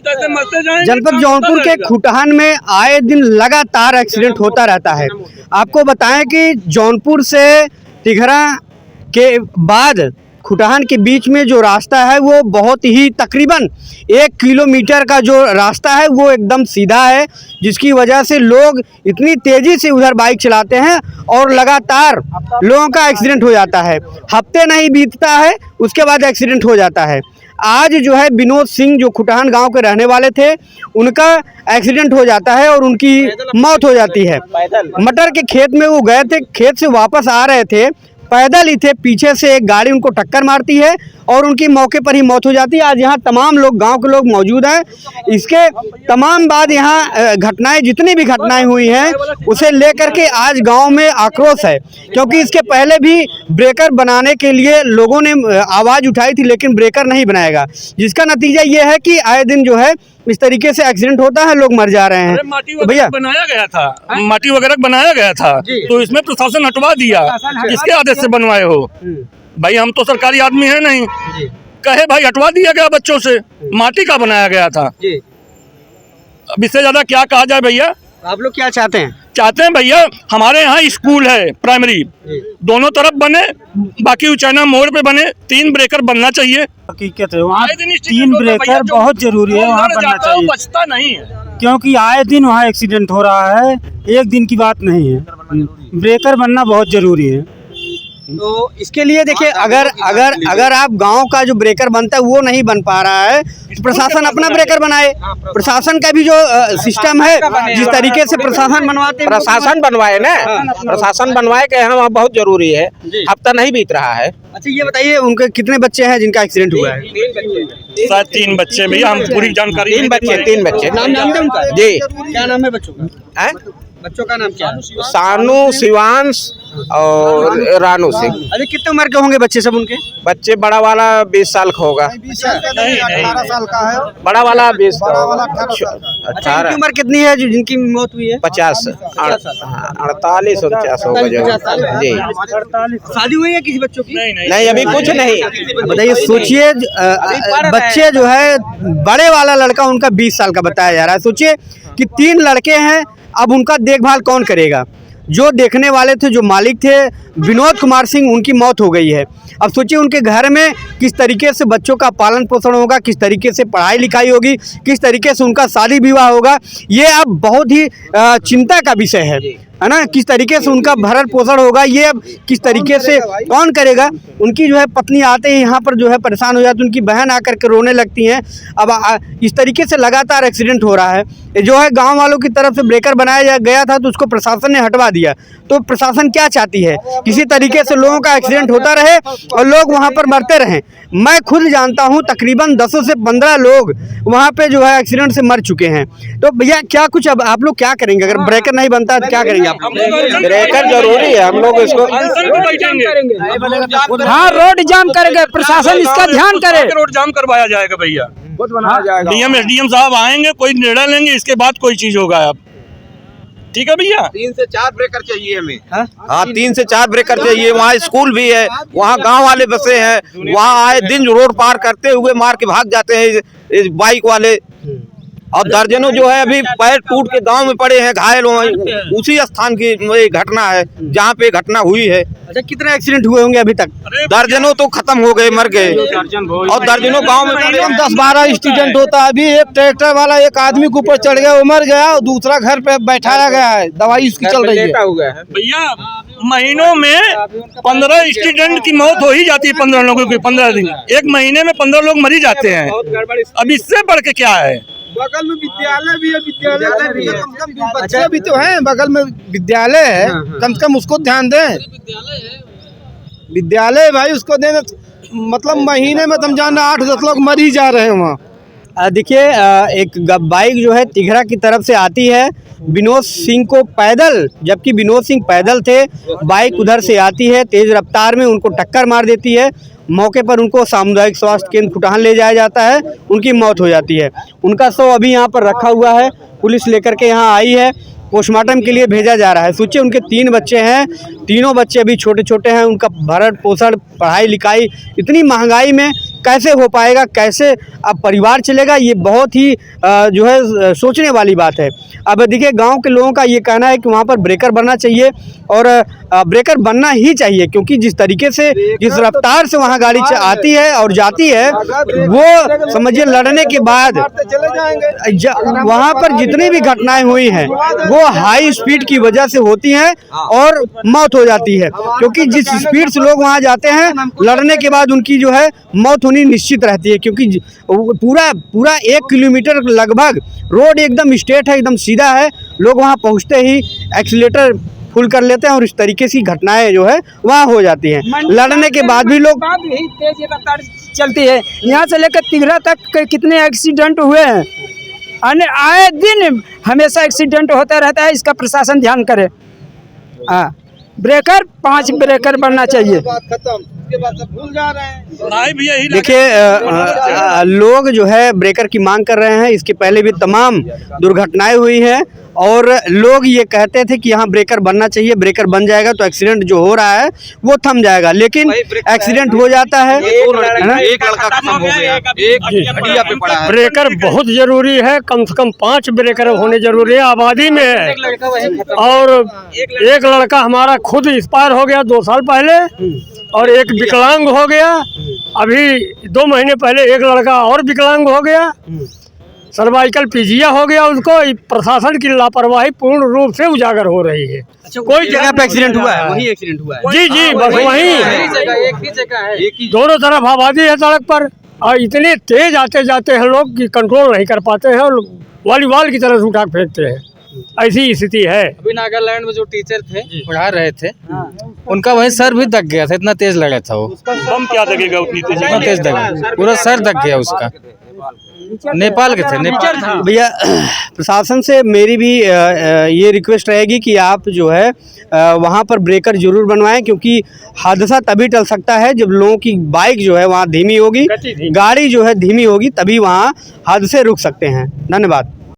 जनपद जौनपुर के खुटहान में आए दिन लगातार एक्सीडेंट होता रहता है। आपको बताएं कि जौनपुर से तिघरा के बाद खुटहान के बीच में जो रास्ता है वो बहुत ही तकरीबन 1 किलोमीटर का जो रास्ता है वो एकदम सीधा है, जिसकी वजह से लोग इतनी तेज़ी से उधर बाइक चलाते हैं और लगातार लोगों का एक्सीडेंट हो जाता है। हफ्ते नहीं बीतता है उसके बाद एक्सीडेंट हो जाता है। आज जो है विनोद सिंह जो खुटहान गांव के रहने वाले थे, उनका एक्सीडेंट हो जाता है और उनकी मौत हो जाती है। मटर के खेत में वो गए थे, खेत से वापस आ रहे थे, पैदल ही थे, पीछे से एक गाड़ी उनको टक्कर मारती है और उनकी मौके पर ही मौत हो जाती है। आज यहाँ तमाम लोग, गांव के लोग मौजूद हैं। इसके तमाम बाद यहाँ घटनाएं, जितनी भी घटनाएं हुई हैं उसे लेकर के आज गांव में आक्रोश है, क्योंकि इसके पहले भी ब्रेकर बनाने के लिए लोगों ने आवाज़ उठाई थी, लेकिन ब्रेकर नहीं बनाएगा, जिसका नतीजा ये है कि आए दिन जो है इस तरीके से एक्सीडेंट होता है, लोग मर जा रहे हैं। तो भैया बनाया गया था, माटी वगैरह बनाया गया था, तो इसमें प्रशासन हटवा दिया। किसके आदेश से बनवाए हो भाई? हम तो सरकारी आदमी है नहीं, कहे भाई हटवा दिया गया बच्चों से, माटी का बनाया गया था। अब इससे ज्यादा क्या कहा जाए भैया? आप लोग क्या चाहते हैं? चाहते हैं भैया, हमारे यहाँ स्कूल है प्राइमरी, दोनों तरफ बने, बाकी उचाना मोड़ पे बने, 3 ब्रेकर बनना चाहिए। हकीकत है, वहाँ 3 ब्रेकर बहुत जरूरी है, वहाँ बनना चाहिए। बचता नहीं है, क्योंकि आए दिन वहाँ एक्सीडेंट हो रहा है, एक दिन की बात नहीं है। ब्रेकर बनना बहुत जरूरी है। तो इसके लिए देखिए, अगर आप गांव का जो ब्रेकर बनता है वो नहीं बन पा रहा है, तो प्रशासन अपना ब्रेकर बनाए। प्रशासन का भी जो सिस्टम है, जिस तरीके से प्रशासन बनवाते हैं, प्रशासन बनवाए ना, प्रशासन बनवाए के यहाँ बहुत जरूरी है। हफ्ता नहीं बीत रहा है। अच्छा ये बताइए, उनके कितने बच्चे हैं जिनका एक्सीडेंट हुआ है? 3 बच्चे भैया, हम पूरी जानकारी। 3 बच्चे। नाम जानते हैं उनका? जी। क्या नाम है बच्चों का? बच्चों का नाम क्या है? सानू, शिवांश और रानू सिंह। अरे कितने उम्र के होंगे बच्चे सब उनके? बच्चे बड़ा वाला 20 साल का होगा। 18 साल का है। बड़ा वाला 20 का। अच्छा, इनकी उम्र कितनी है जो जिनकी मौत हुई है? 50, 48, 49 होगा जी। शादी हुई है किसी बच्चों की? नहीं, अभी कुछ नहीं। बताइए, सोचिए, बच्चे जो है, बड़े वाला लड़का उनका 20 साल का बताया जा रहा है। सोचिए कि 3 लड़के हैं, अब उनका देखभाल कौन करेगा? जो देखने वाले थे, जो मालिक थे विनोद कुमार सिंह, उनकी मौत हो गई है। अब सोचिए उनके घर में किस तरीके से बच्चों का पालन पोषण होगा, किस तरीके से पढ़ाई लिखाई होगी, किस तरीके से उनका शादी विवाह होगा, ये अब बहुत ही चिंता का विषय है ना। किस तरीके से उनका भरण पोषण होगा, ये अब किस तरीके से कौन करेगा? उनकी जो है पत्नी आते ही यहाँ पर जो है परेशान हो जाती, उनकी बहन आकर के रोने लगती हैं। अब इस तरीके से लगातार एक्सीडेंट हो रहा है। जो है गांव वालों की तरफ से ब्रेकर बनाया गया था, तो उसको प्रशासन ने हटवा दिया। तो प्रशासन क्या चाहती है? किसी तरीके से लोगों का एक्सीडेंट होता रहे और लोग वहाँ पर मरते रहें। मैं खुद जानता हूँ तकरीबन 10 से 15 लोग वहाँ पे जो है एक्सीडेंट से मर चुके हैं। तो भैया क्या कुछ अब आप लोग क्या करेंगे? अगर ब्रेकर नहीं बनता है तो क्या करेंगे आप? ब्रेकर जरूरी है, हम लोग इसको हाँ, रोड जाम करेंगे, प्रशासन इसका ध्यान करे। रोड जाम करवाया जाएगा भैया, बनाया जाएगा। डीएम एसडीएम साहब आएंगे, कोई निर्णय लेंगे, इसके बाद कोई चीज होगा। अब ठीक है भैया, 3 से 4 ब्रेकर चाहिए हमें। हाँ, 3 से 4 ब्रेकर चाहिए। वहाँ स्कूल भी है, वहाँ गांव वाले बसे हैं, वहाँ आए दिन रोड पार करते हुए मार के भाग जाते हैं इस बाइक वाले। और दर्जनों जो है अभी पैर टूट के गांव में पड़े हैं, घायल हुए। उसी स्थान की घटना है जहाँ पे घटना हुई है। अच्छा, कितने एक्सीडेंट हुए होंगे अभी तक? दर्जनों तो खत्म हो गए, मर गए, और दर्जनों गांव में पड़े। 10-12 एक्सीडेंट होता है। अभी एक ट्रैक्टर वाला एक आदमी के ऊपर चढ़ गया, वो मर गया, और दूसरा घर पे बैठाया गया है, दवाई उसकी चल रही है। भैया महीनों में 15 एक्सीडेंट की मौत हो ही जाती है, 15 लोगों की 15 दिन, 1 महीने में 15 लोग मर ही जाते हैं। अब इससे बढ़ के क्या है? बगल में विद्यालय भी है, विद्यालय भी है, बच्चे भी तो हैं, बगल में विद्यालय है, कम से कम उसको ध्यान दें। विद्यालय भाई उसको देने, मतलब महीने में तुम जानना 8-10 लोग मर ही जा रहे हैं वहाँ। देखिए, एक बाइक जो है तिघरा की तरफ से आती है, विनोद सिंह को पैदल, जबकि विनोद सिंह पैदल थे, बाइक उधर से आती है, तेज़ रफ्तार में उनको टक्कर मार देती है। मौके पर उनको सामुदायिक स्वास्थ्य केंद्र खुटहान ले जाया जाता है, उनकी मौत हो जाती है। उनका शव अभी यहाँ पर रखा हुआ है, पुलिस लेकर के यहाँ आई है, पोस्टमार्टम के लिए भेजा जा रहा है। सोचिए उनके 3 बच्चे हैं, तीनों बच्चे अभी छोटे छोटे हैं, उनका भरण पोषण, पढ़ाई लिखाई, इतनी महंगाई में कैसे हो पाएगा, कैसे अब परिवार चलेगा, ये बहुत ही जो है सोचने वाली बात है। अब देखिए गांव के लोगों का ये कहना है कि वहाँ पर ब्रेकर बनना चाहिए और ब्रेकर बनना ही चाहिए, क्योंकि जिस तरीके से जिस रफ्तार से वहाँ गाड़ी आती है और जाती है, वो समझिए लड़ने के बाद वहाँ पर जितनी भी घटनाएं हुई हैं वो हाई स्पीड की वजह से होती हैं और मौत हो जाती है, क्योंकि जिस स्पीड से लोग वहाँ जाते हैं लड़ने के बाद उनकी जो है मौत होनी निश्चित रहती है, क्योंकि पूरा 1 किलोमीटर लगभग रोड एकदम स्ट्रेट है, एकदम सीधा है, लोग वहाँ पहुँचते ही एक्सीलेटर फुल कर लेते हैं और इस तरीके से घटनाएं जो है वहाँ हो जाती हैं। लड़ने के बाद भी लोग तेज रफ्तार चलती है। यहाँ से लेकर तिघरा तक कितने एक्सीडेंट हुए हैं, आए दिन हमेशा एक्सीडेंट होता रहता है। इसका प्रशासन ध्यान करे। हाँ, ब्रेकर 5 ब्रेकर बनना चाहिए। भूल जा रहे हैं। नहीं भैया यही देखिए लोग जो है ब्रेकर की मांग कर रहे हैं। इसके पहले भी तमाम दुर्घटनाएं हुई हैं और लोग ये कहते थे कि यहाँ ब्रेकर बनना चाहिए, ब्रेकर बन जाएगा तो एक्सीडेंट जो हो रहा है वो थम जाएगा, लेकिन एक्सीडेंट हो जाता है। एक लड़का खत्म हो गया, एक हड्डियां पे पड़ा है। ब्रेकर बहुत जरूरी है, कम से कम 5 ब्रेकर होने जरूरी है, आबादी में है। और एक लड़का हमारा खुद एक्सपायर हो गया 2 साल पहले और एक विकलांग हो गया। अभी 2 महीने पहले एक लड़का और विकलांग हो गया, सर्वाइकल पीजिया हो गया उसको। प्रशासन की लापरवाही पूर्ण रूप से उजागर हो रही है। कोई जगह पे एक्सीडेंट हुआ है, वही एक्सीडेंट हुआ है। जी बस वहीं एक ही जगह है। दोनों तरफ आबादी है सड़क पर और इतने तेज आते जाते हैं लोग कि कंट्रोल नहीं कर पाते हैं और वॉलीबॉल की तरह से उठा फेंकते हैं। ऐसी स्थिति है। अभी नागालैंड में जो टीचर थे पढ़ा रहे थे, उनका वही सर भी दग गया था, इतना तेज लगा था वो। बम क्या लगेगा उतनी तेज? इतना तेज दगा, पूरा सर दग गया उसका। नेपाल के थे, नेपाल। भैया प्रशासन से मेरी भी ये रिक्वेस्ट रहेगी कि आप जो है वहाँ पर ब्रेकर जरूर बनवाएं, क्योंकि हादसा तभी टल सकता है जब लोगों की बाइक जो है वहाँ धीमी होगी, गाड़ी जो है धीमी होगी, तभी वहाँ हादसे रुक सकते हैं। धन्यवाद।